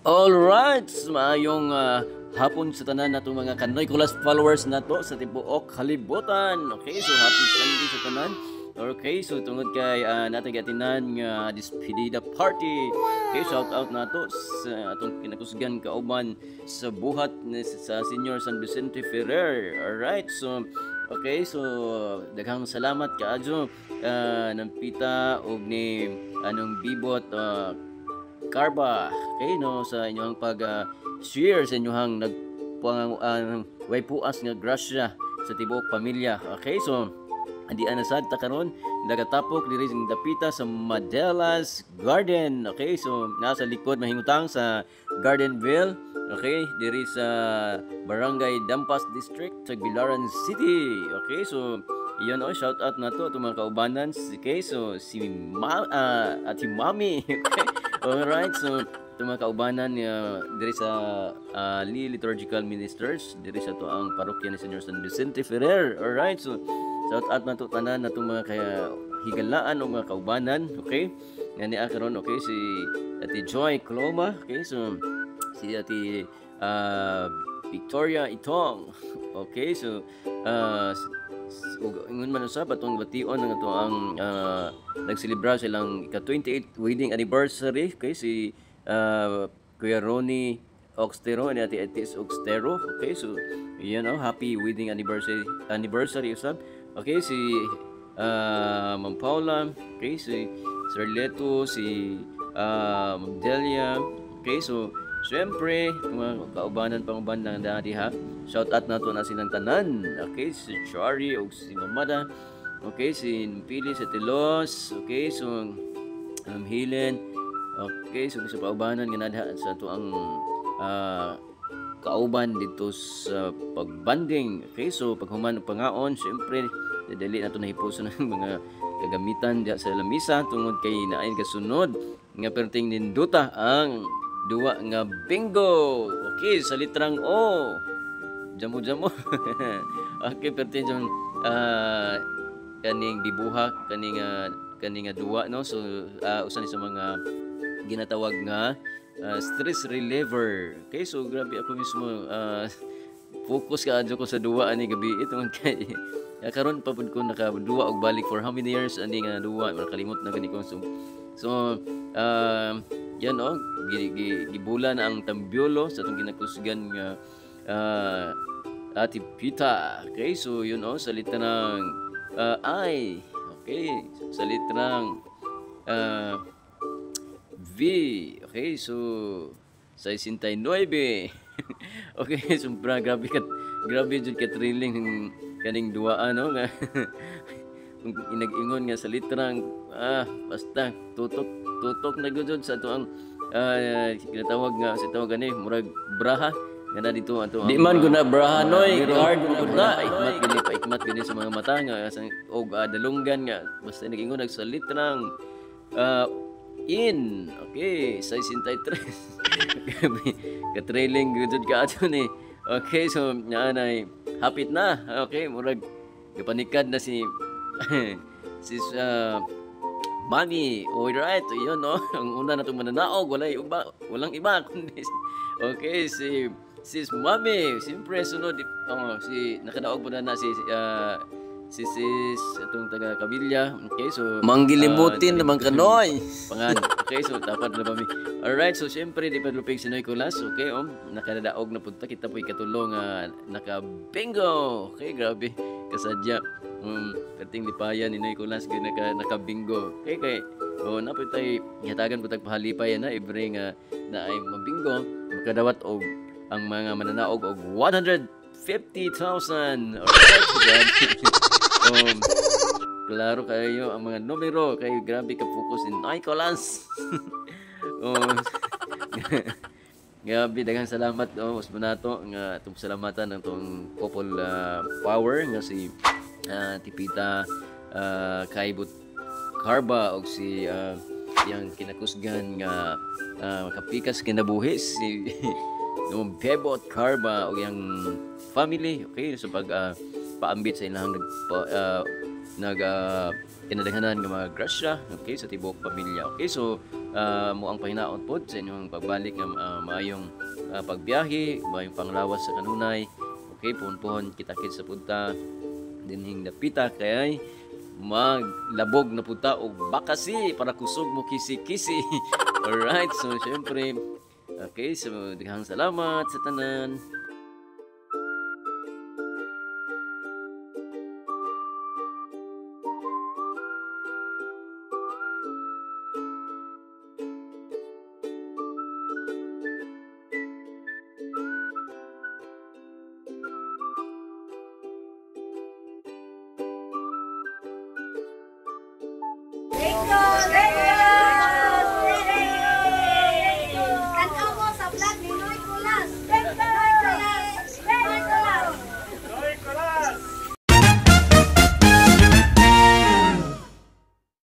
Alright, maayong hapon sa tanan natong mga Kanoy Kulas followers nato sa tibuok kalibutan. Okay, so happy Sunday sa tanan. Okay, so tungod kay natin gatinan nga despedida party. Okay, shout out nato sa atong kinakusgan kauban sa buhat sa Senior San Vicente Ferrer. Alright, so okay, so daghang salamat kaadyo ng pita og ni anong bibot Karba, okay, no, sa inyong pag-share sa inyong way puas nga grasya sa tibuok pamilya. Okay, so andi anasad ta karon nagatapok diri sa dapita sa Madelas Garden. Okay, so nasa likod mahingutang sa Gardenville. Okay, diri sa Barangay Dampas District sa Bilaran City. Okay, so iyon shout out na to mga kaubanan. Okay, so si Ati Mami. Okay. Alright, so mga kaubanan diri sa liturgical ministers diri sa to ang parokya ni Senior San Vicente Ferrer. Alright, so shout out na to tanan natong mga kaya higalaan o mga kaubanan. Okay, ngani karon okay si Ati Joy Coloma. Okay, so si Ati Victoria Itong. Okay, so ingon man sa patong bation nga to ang nagselebrar silang ika-28 wedding anniversary kay si Kuya Ronnie Oxtero and Ate Etis Oxtero. Okay, so you know, happy wedding anniversary usab. Okay, si Ma'am Paula, okay, si Sir Leto, si Ma'am Delia. Okay, so siyempre, mga kaubanan panguban lang dati ha. Shout out nato na silang tanan. Okay, si Chari o si Mamada. Okay, si Pili sa Telos. Okay, so Helen. Okay, so sa paubanan nga nadha sa to ang kauban dito sa pagbanding. Okay, so paghuman og pangaon, siyempre dali nato nahipuson ng mga kagamitan diya sa lamisa tungod kay naay kasunod nga perting ninduta ang duwa nga bingo. Okay, sa litrang O. Jamo-jamo. Okay, pertin yung kaning dibuhak, kaning duwa, no? So, usan sa mga ginatawag nga stress reliever. Okay, so grabe ako mismo focus ka ko sa duwa ani gabi itong kay karon pa pud ko nakaduwa og balik for how many years ani nga duwa nakalimot na gani ko. So yan o, gibulan ang tambyolo sa itong ginakusgan nga Ati Pita. Okay, so yun o, sa litrang I. Okay, sa litrang V. Okay, so sa 69. Okay, so grabe jud ka thrilling kaning duwa ano nga inag-ingon nga sa litrang basta tutok na gud sa to ang kinatawag nga sa tawag ani murag braha nga na dito ato di man guna braha noy card na ikmat gini sa mga mata nga og dalunggan nga basta nag-ingon sa litrang in. Okay, 63. Ka-trailing gud ka ato ni. Okay, so nanay hapit na. Okay, murag kapanikad na si Mami. Alright, yun no. Ang una na itong mananaog, walang iba kundi okay, si Sis Mami. Siyempre sunod si nakadaog po na si Sis itong taga Kabilya. Okay, so manggilimutin naman kanoy. Pangan. Okay, so tapat na Mami. Alright, so siyempre di pa lupig si Noy Kulas. Okay, nakadaog na punta kita po'y katulong naka-bingo. Okay, grabe kasadya. Kating lipayan ni Noy Kulas kay naka-bingo. Okay, napoy tay ihatagan po tagpahalipay na every nga na ay mabingo makadawat og ang mga mananaog og 150,000. Alright, klaro kayo ang mga numero kay grabe ka focus in Nicolas. Grabe, daghang salamat mas manato nga itong salamatan ng itong couple power nga si Tipita Kaibut Karba o si yang kinakusgan nga kapikas kinabuhi si yung Bebot Karba o yung family, okay, so pag paambit sa ilang kinadaghanan nga mga grasya, okay, sa tibok pamilya, okay, so mo ang pahinaot pod sa inyong pagbalik ng maayong pagbiyahe, maayong panglawas sa kanunay, okay, puhon-puhon kita-kit sa punta dinhing dapita kay maglabog na punta og bakasi para kusog mo kisi-kisi. Alright, so syempre, okay, so daghang salamat sa tanan.